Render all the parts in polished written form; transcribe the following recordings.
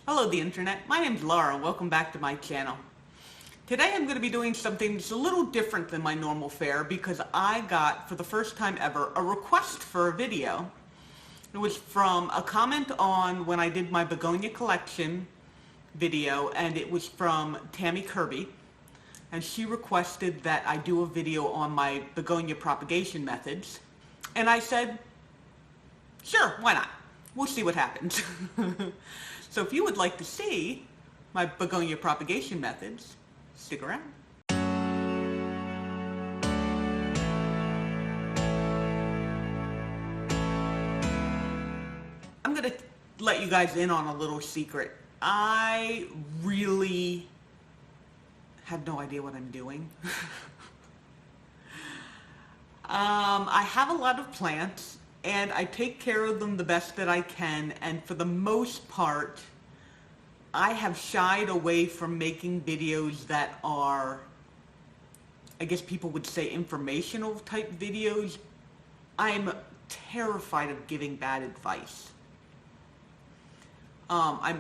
Hello the internet, my name's Laura. Welcome back to my channel. Today I'm going to be doing something that's a little different than my normal fare because I got, for the first time ever, a request for a video. It was from a comment on when I did my Begonia collection video, and it was from Tammy Kirby, and she requested that I do a video on my Begonia propagation methods, and I said, sure, why not? We'll see what happens. So if you would like to see my Begonia propagation methods, stick around. I'm going to let you guys in on a little secret. I really have no idea what I'm doing. I have a lot of plants, and I take care of them the best that I can, and for the most part, I have shied away from making videos that are, I guess people would say, informational type videos. I'm terrified of giving bad advice. I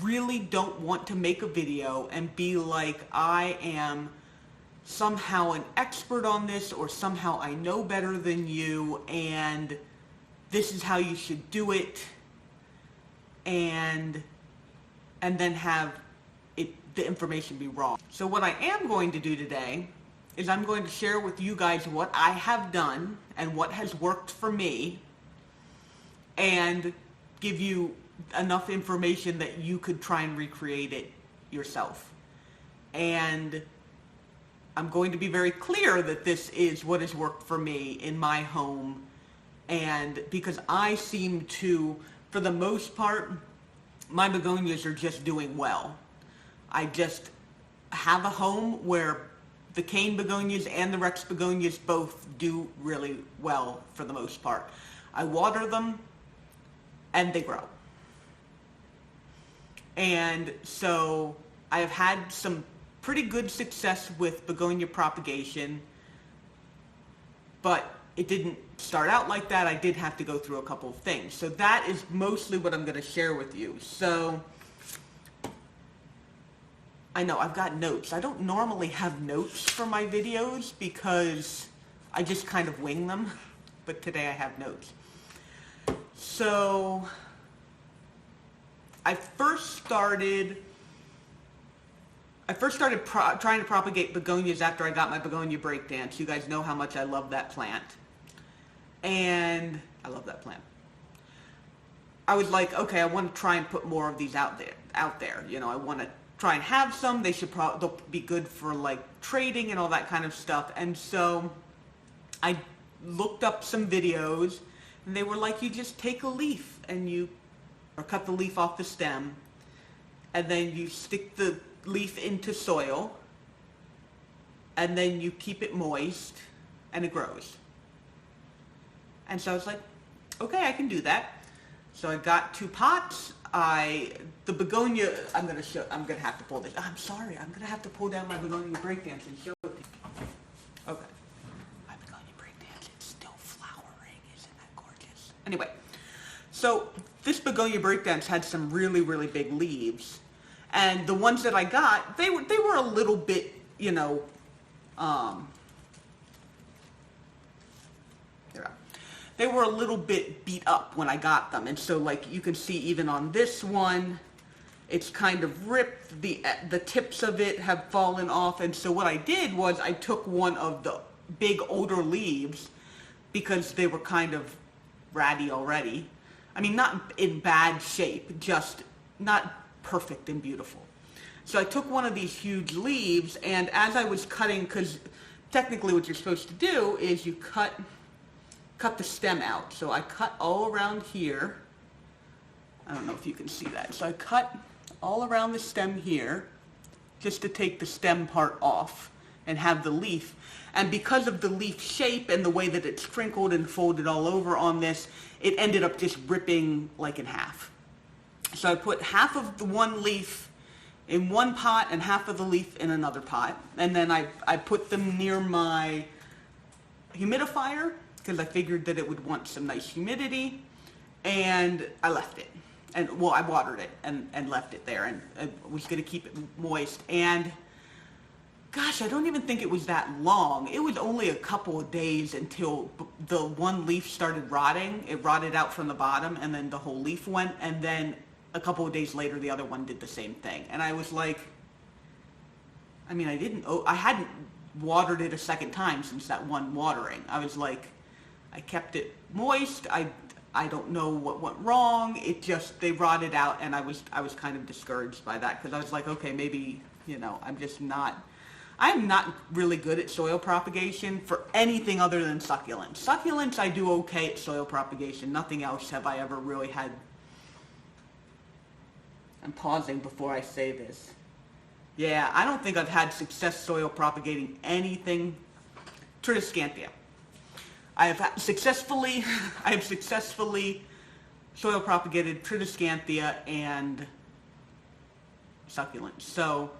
really don't want to make a video and be like I am somehow an expert on this, or somehow I know better than you, and this is how you should do it, and then have the information be wrong. So what I am going to do today is I'm going to share with you guys what I have done and what has worked for me, and give you enough information that you could try and recreate it yourself. And I'm going to be very clear that this is what has worked for me in my home, and because I seem to, for the most part, my begonias are just doing well. I just have a home where the cane begonias and the Rex begonias both do really well for the most part. I water them and they grow. And so I have had some pretty good success with begonia propagation, but it didn't start out like that. I did have to go through a couple of things. So that is mostly what I'm going to share with you. So I know I've got notes. I don't normally have notes for my videos because I just kind of wing them, but today I have notes. So I first started trying to propagate begonias after I got my begonia breakdance. You guys know how much I love that plant. And I love that plant. I was like, okay, I want to try and put more of these out there. You know, I want to try and have some. They'll be good for like trading and all that kind of stuff. And so I looked up some videos, and they were like, you just take a leaf and or cut the leaf off the stem, and then you stick the leaf into soil, and then you keep it moist, and it grows. And so I was like, okay, I can do that. So I got 2 pots. The begonia, I'm gonna have to pull this. I'm sorry, I'm gonna have to pull down my begonia breakdance and show it to you. Okay. My begonia breakdance, it's still flowering. Isn't that gorgeous? Anyway, so this begonia breakdance had some really, really big leaves. And the ones that I got, they were a little bit, you know, they were a little bit beat up when I got them. And so, like, you can see even on this one, it's kind of ripped. The tips of it have fallen off. And so what I did was I took one of the big older leaves, because they were kind of ratty already. I mean, not in bad shape, just not perfect and beautiful. So I took one of these huge leaves, and as I was cutting, because technically what you're supposed to do is you cut the stem out. So I cut all around here. I don't know if you can see that. So I cut all around the stem here, just to take the stem part off and have the leaf. And because of the leaf shape and the way that it's crinkled and folded all over on this, it ended up just ripping like in half. So I put half of the one leaf in one pot and half of the leaf in another pot. And then I put them near my humidifier, because I figured that it would want some nice humidity, and I left it. and well, I watered it and left it there, and I was going to keep it moist. And gosh, I don't even think it was that long. It was only a couple of days until the one leaf started rotting. It rotted out from the bottom, and then the whole leaf went, and then a couple of days later, the other one did the same thing. And I was like, I mean, I hadn't watered it a second time since that one watering. I was like, I kept it moist. I don't know what went wrong. It just, they rotted out, and I was kind of discouraged by that, because I was like, okay, maybe, you know, I'm not really good at soil propagation for anything other than succulents. Succulents, I do okay at soil propagation. Nothing else have I ever really had. I'm pausing before I say this. Yeah, I don't think I've had success soil propagating anything. Tridescanthia. I have successfully soil propagated Tridescanthia and succulents. So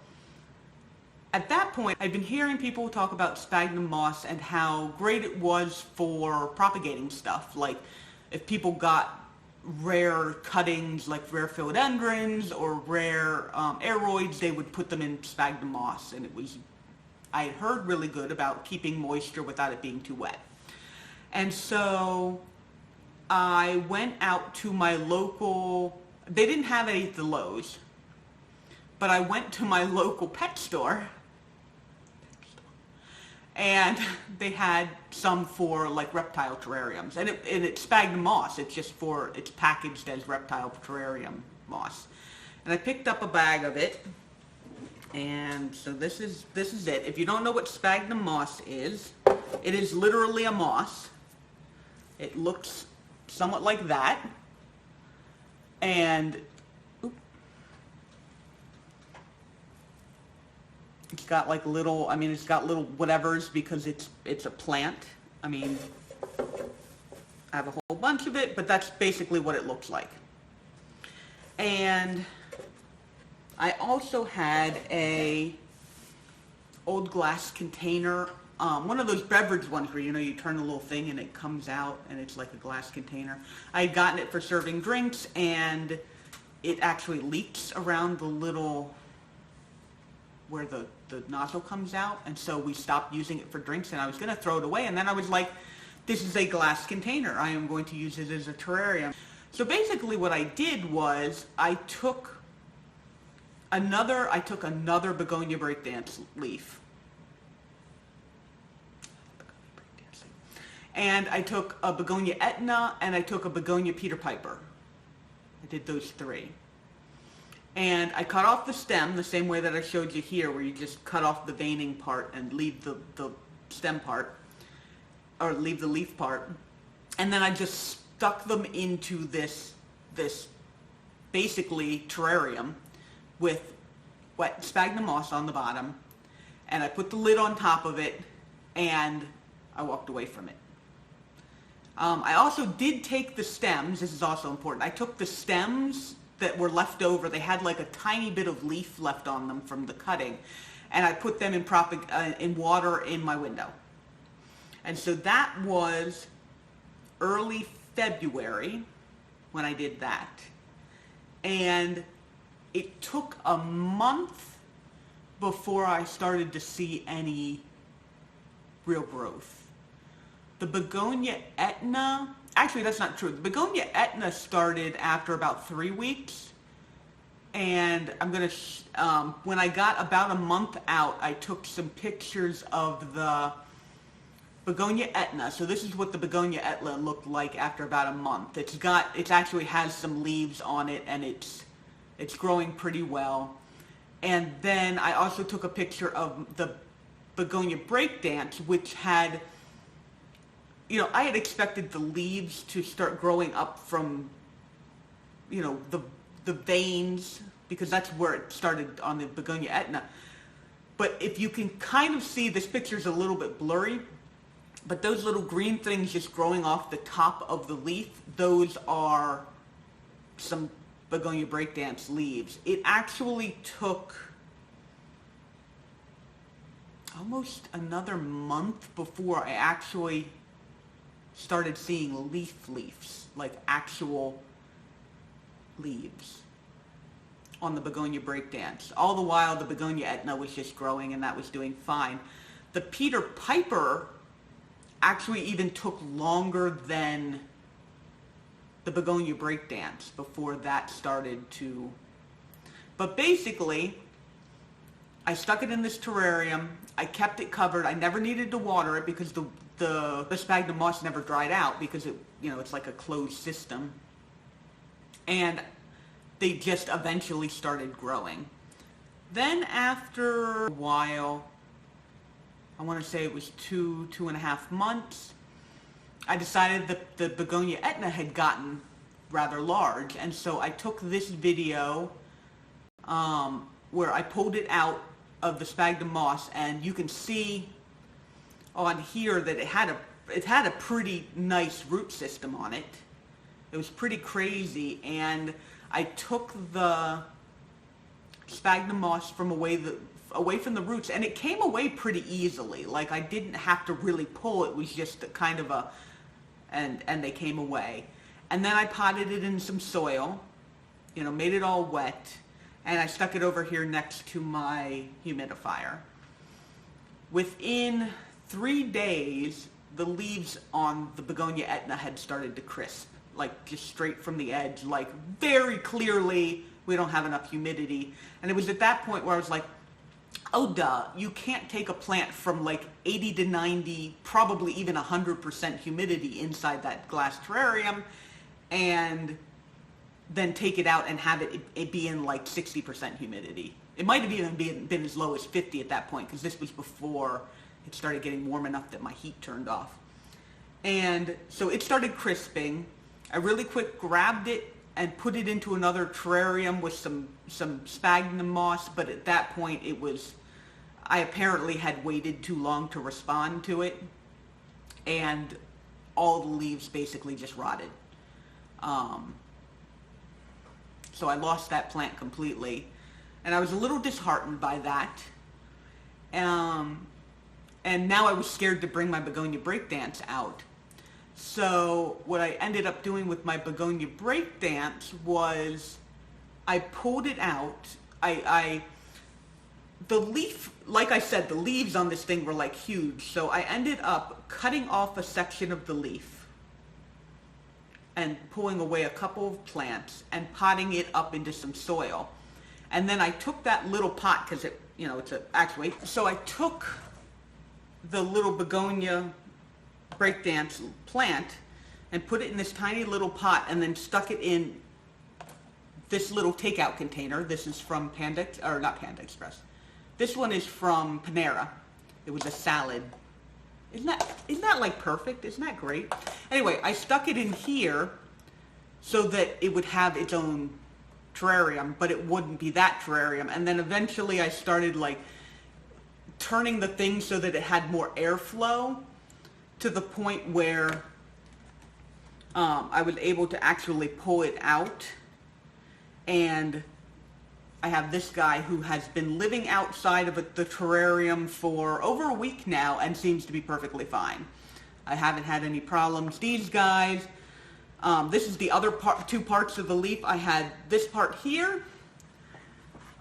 at that point, I'd been hearing people talk about sphagnum moss and how great it was for propagating stuff. Like if people got rare cuttings like rare philodendrons or rare aeroids, they would put them in sphagnum moss, and I had heard really good about keeping moisture without it being too wet. And so I went out to my local, they didn't have any at the Lowe's, but I went to my local pet store, and they had some for like reptile terrariums, and it's sphagnum moss. It's packaged as reptile terrarium moss, and I picked up a bag of it. And so this is it. If you don't know what sphagnum moss is, it is literally a moss. It looks somewhat like that, and it's got like little, it's got little whatevers because it's a plant. I mean, I have a whole bunch of it, but that's basically what it looks like. And I also had a old glass container, one of those beverage ones where, you turn the little thing and it comes out and it's like a glass container. I had gotten it for serving drinks, and it actually leaks around the little, where the nozzle comes out, and so we stopped using it for drinks, and I was going to throw it away, and then I was like, this is a glass container. I am going to use it as a terrarium. So basically what I did was I took another Begonia breakdance leaf, and I took a Begonia Etna, and I took a Begonia Peter Piper. I did those three. And I cut off the stem the same way that I showed you here, where you just cut off the veining part and leave the stem part, or leave the leaf part. And then I just stuck them into this basically terrarium with wet sphagnum moss on the bottom, and I put the lid on top of it, and I walked away from it. I also did take the stems. This is also important. I took the stems that were left over. They had like a tiny bit of leaf left on them from the cutting, and I put them in water in my window. And so that was early February when I did that. And it took a month before I started to see any real growth. The Begonia Etna, actually that's not true. The Begonia Etna started after about 3 weeks. And I'm going to, when I got about a month out, I took some pictures of the Begonia Etna. So this is what the Begonia Etna looked like after about a month. It actually has some leaves on it, and it's growing pretty well. And then I also took a picture of the Begonia Breakdance, which had, I had expected the leaves to start growing up from, the veins, because that's where it started on the Begonia Etna. But if you can kind of see, this picture's a little bit blurry, but those little green things just growing off the top of the leaf, those are some Begonia Breakdance leaves. It actually took almost another month before I actually started seeing leaves, like actual leaves on the Begonia breakdance. All the while the Begonia Etna was just growing and that was doing fine. The Peter Piper actually even took longer than the Begonia breakdance before that started to... But basically, I stuck it in this terrarium. I kept it covered. I never needed to water it because the sphagnum moss never dried out because it, it's like a closed system. And they just eventually started growing. Then after a while, I want to say it was 2.5 months, I decided that the Begonia Etna had gotten rather large. And so I took this video where I pulled it out of the sphagnum moss, and you can see on here that it had a pretty nice root system on it. It was pretty crazy, and I took the sphagnum moss from away from the roots, and it came away pretty easily. Like, I didn't have to really pull. It was just kind of and they came away. And then I potted it in some soil, made it all wet, and I stuck it over here next to my humidifier. Within 3 days, the leaves on the Begonia Etna had started to crisp, like just straight from the edge, like very clearly we don't have enough humidity. And it was at that point where I was like, oh duh, you can't take a plant from like 80 to 90, probably even 100% humidity inside that glass terrarium and then take it out and have it be in like 60% humidity. It might have even been as low as 50 at that point, because this was before it started getting warm enough that my heat turned off. And so it started crisping. I really quick grabbed it and put it into another terrarium with some sphagnum moss, but at that point I apparently had waited too long to respond to it, and all the leaves basically just rotted. So I lost that plant completely, and I was a little disheartened by that. And now I was scared to bring my Begonia breakdance out. So what I ended up doing with my Begonia breakdance was I pulled it out. The leaf, like I said, the leaves on this thing were like huge. So I ended up cutting off a section of the leaf and pulling away a couple of plants and potting it up into some soil. And then I took that little pot, because it's so I took the little Begonia breakdance plant and put it in this tiny little pot and then stuck it in this little takeout container. This is from not Panda Express. This one is from Panera. It was a salad. Isn't that like perfect? Isn't that great? Anyway, I stuck it in here so that it would have its own terrarium, but it wouldn't be that terrarium. And then eventually I started like turning the thing so that it had more airflow, to the point where I was able to actually pull it out. And I have this guy who has been living outside of the terrarium for over a week now and seems to be perfectly fine. I haven't had any problems. These guys, this is the other two parts of the leaf. I had this part here,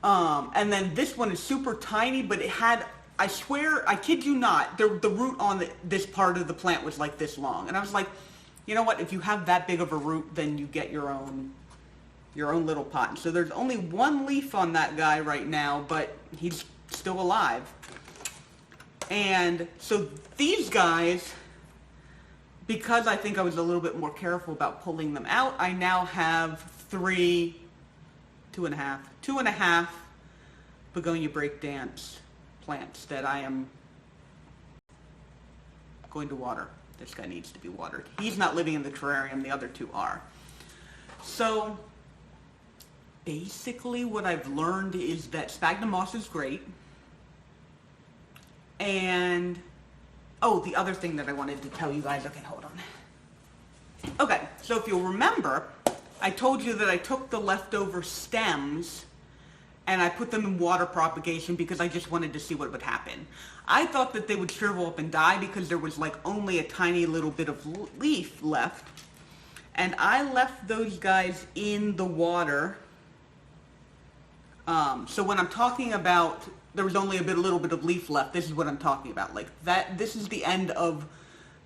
and then this one is super tiny, but it had, I swear, I kid you not, the root on this part of the plant was like this long. And I was like, you know what, if you have that big of a root, then you get your own little pot. And so there's only one leaf on that guy right now, but he's still alive. And so these guys, because I think I was a little bit more careful about pulling them out, I now have two and a half Begonia breakdance plants that I am going to water. This guy needs to be watered. He's not living in the terrarium, the other two are. So basically what I've learned is that sphagnum moss is great. And, oh, the other thing that I wanted to tell you guys, okay, hold on. Okay, so if you'll remember, I told you that I took the leftover stems and I put them in water propagation because I just wanted to see what would happen. I thought that they would shrivel up and die because there was like only a tiny little bit of leaf left. And I left those guys in the water. So when I'm talking about there was only a little bit of leaf left, this is what I'm talking about. Like that, this is the end of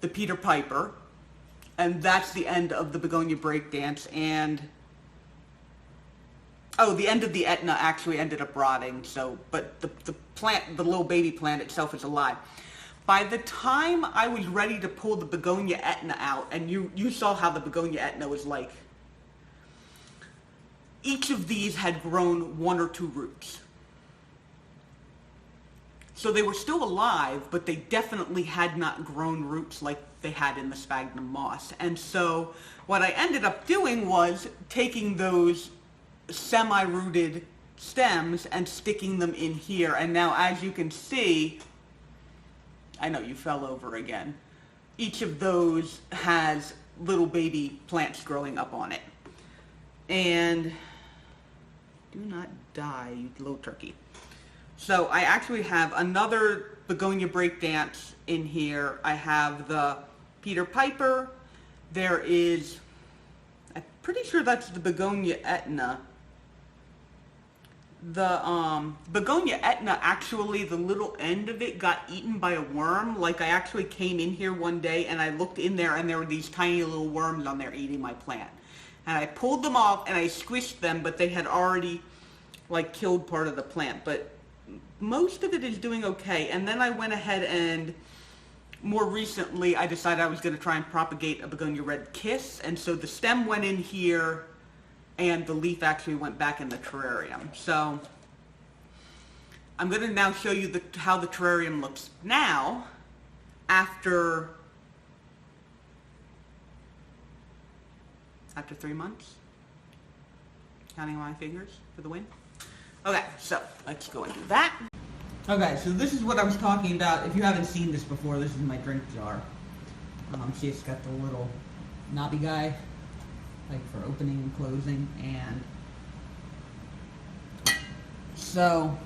the Peter Piper, and that's the end of the Begonia breakdance, and oh, the end of the Etna actually ended up rotting. So, but the plant, the little baby plant itself, is alive. By the time I was ready to pull the Begonia Etna out, and you saw how the Begonia Etna was like, each of these had grown 1 or 2 roots. So they were still alive, but they definitely had not grown roots like they had in the sphagnum moss. And so what I ended up doing was taking those semi-rooted stems and sticking them in here. And now, as you can see, I know you fell over again. Each of those has little baby plants growing up on it. And do not die, you little turkey. So I actually have another Begonia breakdance in here. I have the Peter Piper. There is, I'm pretty sure that's the Begonia Etna. The Begonia Etna, actually, the little end of it got eaten by a worm. Like, I actually came in here one day and I looked in there and there were these tiny little worms on there eating my plant. And I pulled them off and I squished them, but they had already, like, killed part of the plant. But most of it is doing okay. And then I went ahead and more recently I decided I was going to try and propagate a Begonia Red Kiss. And so the stem went in here and the leaf actually went back in the terrarium. So I'm going to now show you how the terrarium looks now after 3 months. Counting my fingers for the win. Okay, so let's go and do that. Okay, so this is what I was talking about. If you haven't seen this before, this is my drink jar. See, it's got the little knobby guy, like for opening and closing, and so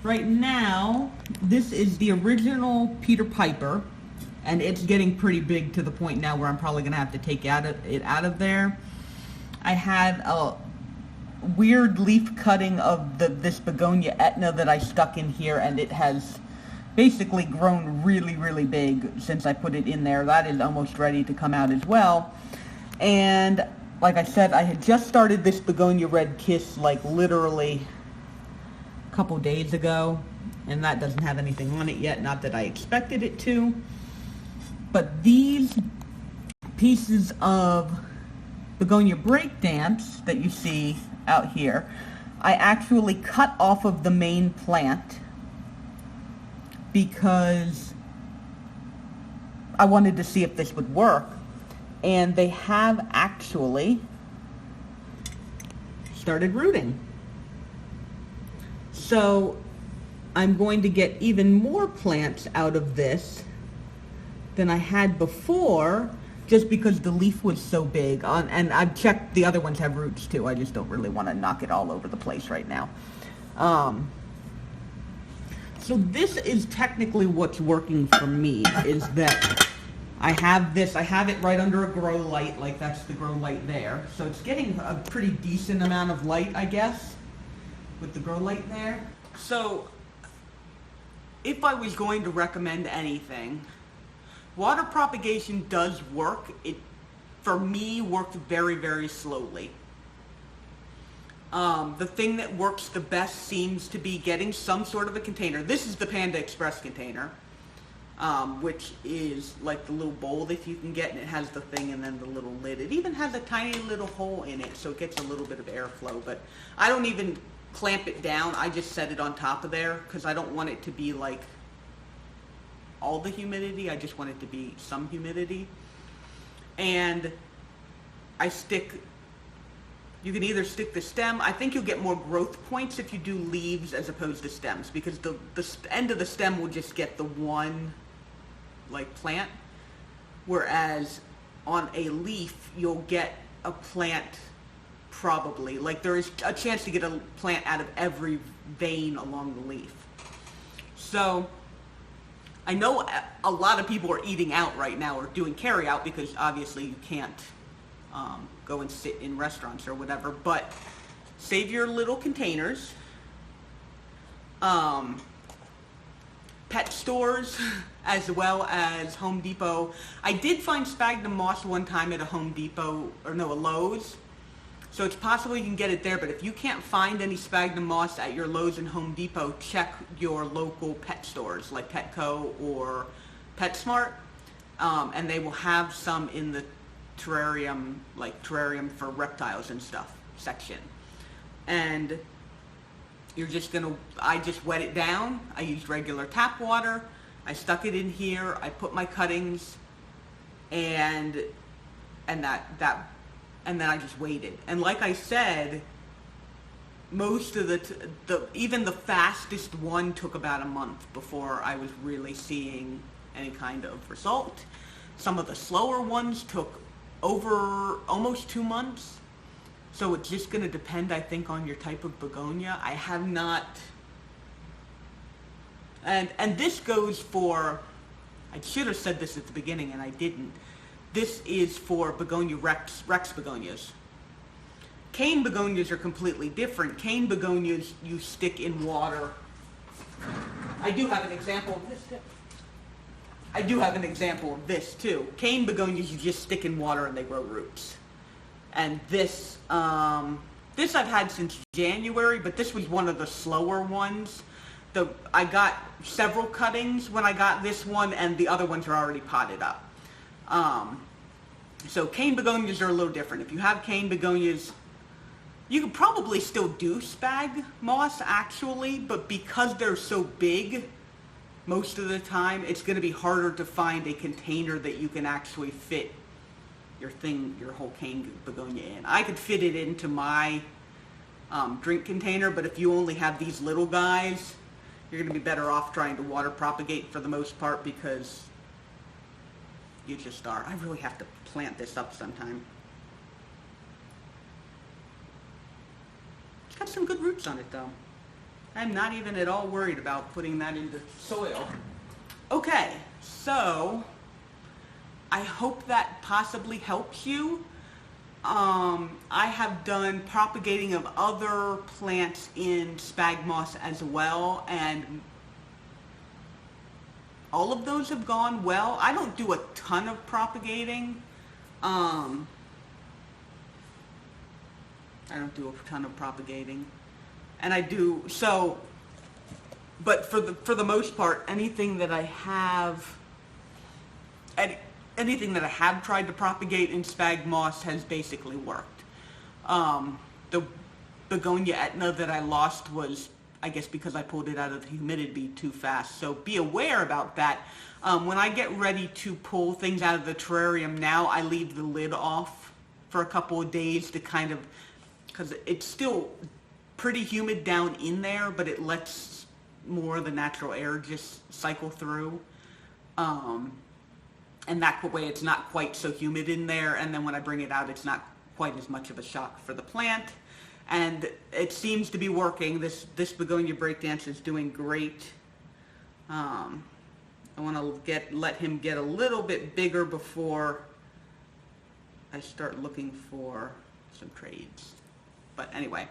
right now this is the original Peter Piper, and it's getting pretty big to the point now where I'm probably gonna have to take it out of there. I had a weird leaf cutting of this Begonia Etna that I stuck in here, and it has basically grown really, really big since I put it in there. That is almost ready to come out as well. And like I said, I had just started this Begonia Red Kiss like literally a couple days ago, and that doesn't have anything on it yet, not that I expected it to. But these pieces of Begonia breakdance that you see out here, I actually cut off of the main plant because I wanted to see if this would work, and they have actually started rooting. So I'm going to get even more plants out of this than I had before, just because the leaf was so big. And I've checked, the other ones have roots too. I just don't really want to knock it all over the place right now. So this is technically what's working for me, is that I have it right under a grow light, like that's the grow light there. So it's getting a pretty decent amount of light, I guess, with the grow light there. So if I was going to recommend anything, water propagation does work. It, for me, worked very, very slowly. The thing that works the best seems to be getting some sort of a container. This is the Panda Express container, which is like the little bowl that you can get, and it has the thing and then the little lid. It even has a tiny little hole in it, so it gets a little bit of airflow, but I don't even clamp it down. I just set it on top of there because I don't want it to be like all the humidity. I just want it to be some humidity. And you can either stick the stem. I think you'll get more growth points if you do leaves as opposed to stems, because the end of the stem will just get the one like plant, whereas on a leaf you'll get a plant, probably, like there is a chance to get a plant out of every vein along the leaf. So I know a lot of people are eating out right now or doing carry out because obviously you can't go and sit in restaurants or whatever, but save your little containers. Pet stores as well as Home Depot. I did find sphagnum moss one time at a Home Depot, or no, a Lowe's. So it's possible you can get it there, but if you can't find any sphagnum moss at your Lowe's and Home Depot, check your local pet stores like Petco or PetSmart, and they will have some in the terrarium, like terrarium for reptiles and stuff section. And you're just gonna, I just wet it down. I used regular tap water. I stuck it in here. I put my cuttings, and then I just waited. And like I said, most of even the fastest one took about a month before I was really seeing any kind of result. Some of the slower ones took over almost 2 months. So it's just going to depend, I think, on your type of begonia. I have not, and this goes for, I should have said this at the beginning and I didn't. This is for begonia rex begonias. Cane begonias are completely different. Cane begonias you stick in water. I do have an example of this too. Cane begonias you just stick in water and they grow roots. And this I've had since January, but this was one of the slower ones. I got several cuttings when I got this one, and the other ones are already potted up. So cane begonias are a little different. If you have cane begonias, you could probably still do spag moss actually, but because they're so big, most of the time, it's going to be harder to find a container that you can actually fit your whole cane begonia in. I could fit it into my drink container, but if you only have these little guys, you're going to be better off trying to water propagate for the most part because you just are. I really have to plant this up sometime. It's got some good roots on it though. I'm not even at all worried about putting that into soil. Okay, so I hope that possibly helps you. I have done propagating of other plants in spag moss as well, and all of those have gone well. I don't do a ton of propagating. And I do so, but for the most part, anything that I have tried to propagate in spag moss has basically worked. The begonia Etna that I lost was, I guess, because I pulled it out of the humidity too fast. So be aware about that. When I get ready to pull things out of the terrarium now, I leave the lid off for a couple of days to kind of, because it's still pretty humid down in there, but it lets more of the natural air just cycle through. And that way it's not quite so humid in there, and then when I bring it out, it's not quite as much of a shock for the plant. And it seems to be working. This begonia breakdance is doing great. I want to let him get a little bit bigger before I start looking for some trades. But anyway,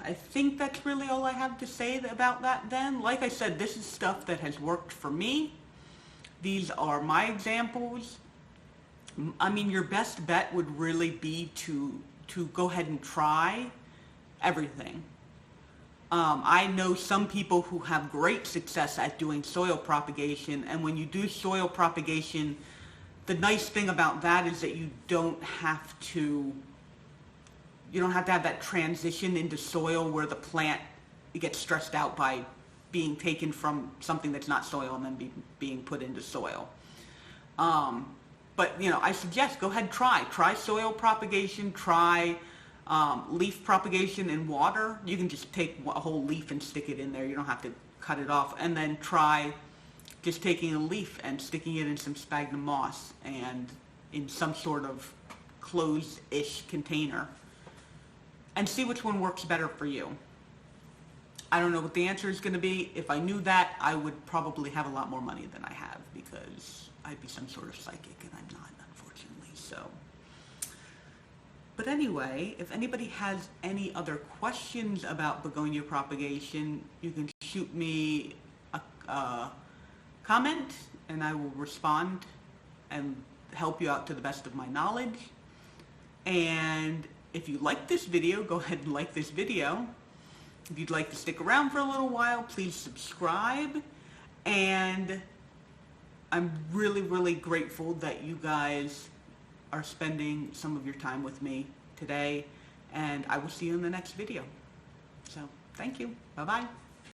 I think that's really all I have to say about that then. Like I said, this is stuff that has worked for me. These are my examples. I mean, your best bet would really be to go ahead and try everything. I know some people who have great success at doing soil propagation, and when you do soil propagation, the nice thing about that is that you don't have to have that transition into soil where the plant gets stressed out by being taken from something that's not soil and then being put into soil. But, I suggest go ahead and try soil propagation, try leaf propagation in water. You can just take a whole leaf and stick it in there. You don't have to cut it off. And then try just taking a leaf and sticking it in some sphagnum moss and in some sort of closed-ish container, and see which one works better for you. I don't know what the answer is going to be. If I knew that, I would probably have a lot more money than I have, because I'd be some sort of psychic, and I'm not, unfortunately. So, but anyway, if anybody has any other questions about begonia propagation, you can shoot me a comment, and I will respond and help you out to the best of my knowledge. And if you like this video, go ahead and like this video. If you'd like to stick around for a little while, please subscribe. And I'm really, really grateful that you guys are spending some of your time with me today. And I will see you in the next video. So, thank you. Bye-bye.